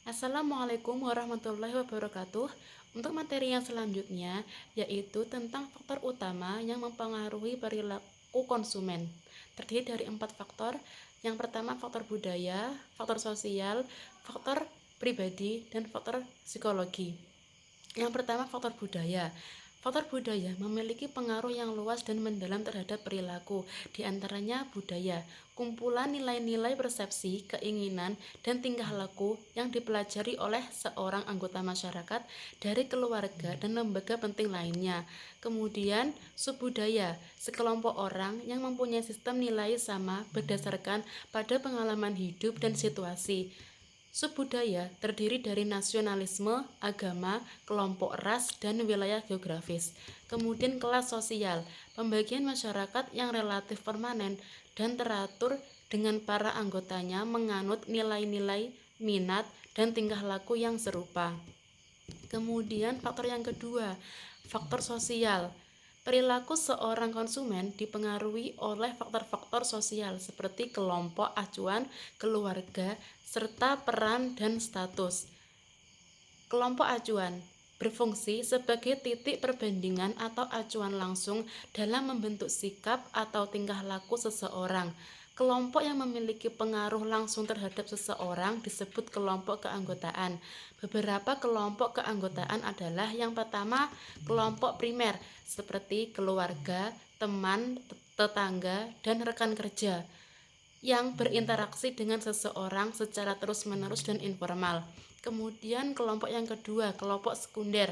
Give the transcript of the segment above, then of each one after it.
Assalamualaikum warahmatullahi wabarakatuh. Untuk materi yang selanjutnya yaitu tentang faktor utama yang mempengaruhi perilaku konsumen. Terdiri dari 4 faktor. Yang pertama faktor budaya, faktor sosial, faktor pribadi, dan faktor psikologi. Yang pertama faktor budaya. Faktor budaya memiliki pengaruh yang luas dan mendalam terhadap perilaku, di antaranya budaya, kumpulan nilai-nilai persepsi, keinginan, dan tingkah laku yang dipelajari oleh seorang anggota masyarakat dari keluarga dan lembaga penting lainnya. Kemudian, subbudaya, sekelompok orang yang mempunyai sistem nilai sama berdasarkan pada pengalaman hidup dan situasi. Subbudaya terdiri dari nasionalisme, agama, kelompok ras, dan wilayah geografis. Kemudian kelas sosial, pembagian masyarakat yang relatif permanen dan teratur dengan para anggotanya menganut nilai-nilai, minat, dan tingkah laku yang serupa. Kemudian faktor yang kedua, faktor sosial. Perilaku seorang konsumen dipengaruhi oleh faktor-faktor sosial seperti kelompok acuan, keluarga, serta peran dan status. Kelompok acuan berfungsi sebagai titik perbandingan atau acuan langsung dalam membentuk sikap atau tingkah laku seseorang. Kelompok yang memiliki pengaruh langsung terhadap seseorang disebut kelompok keanggotaan. Beberapa kelompok keanggotaan adalah yang pertama, kelompok primer seperti keluarga, teman, tetangga, dan rekan kerja yang berinteraksi dengan seseorang secara terus-menerus dan informal. Kemudian kelompok yang kedua, kelompok sekunder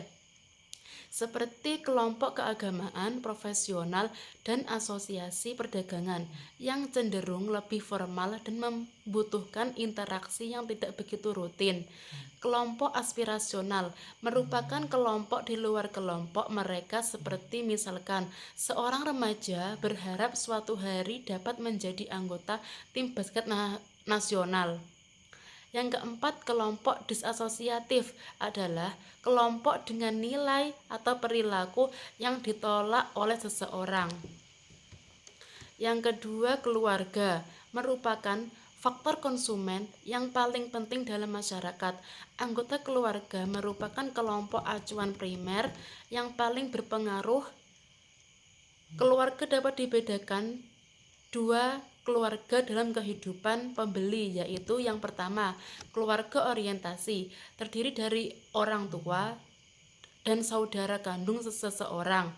seperti kelompok keagamaan, profesional, dan asosiasi perdagangan yang cenderung lebih formal dan membutuhkan interaksi yang tidak begitu rutin. Kelompok aspirasional merupakan kelompok di luar kelompok mereka seperti misalkan seorang remaja berharap suatu hari dapat menjadi anggota tim basket nasional. Yang keempat, kelompok disasosiatif adalah kelompok dengan nilai atau perilaku yang ditolak oleh seseorang. Yang kedua, keluarga merupakan faktor konsumen yang paling penting dalam masyarakat. Anggota keluarga merupakan kelompok acuan primer yang paling berpengaruh. Keluarga dapat dibedakan dua keluarga dalam kehidupan pembeli, yaitu yang pertama, keluarga orientasi, terdiri dari orang tua dan saudara kandung seseorang.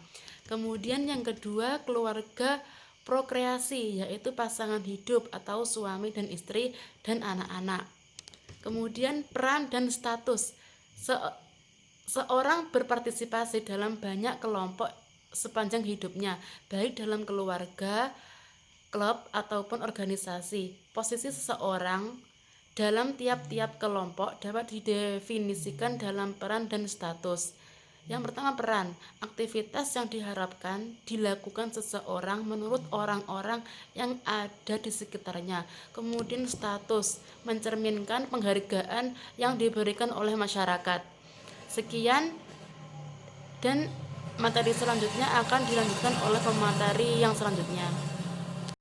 Kemudian yang kedua, keluarga prokreasi, yaitu pasangan hidup atau suami dan istri dan anak-anak. Kemudian peran dan status. Seorang berpartisipasi dalam banyak kelompok sepanjang hidupnya, baik dalam keluarga, klub, ataupun organisasi. Posisi seseorang dalam tiap-tiap kelompok dapat didefinisikan dalam peran dan status. Yang pertama, peran, aktivitas yang diharapkan dilakukan seseorang menurut orang-orang yang ada di sekitarnya. Kemudian status, mencerminkan penghargaan yang diberikan oleh masyarakat. Sekian, dan materi selanjutnya akan dilanjutkan oleh pemateri yang selanjutnya.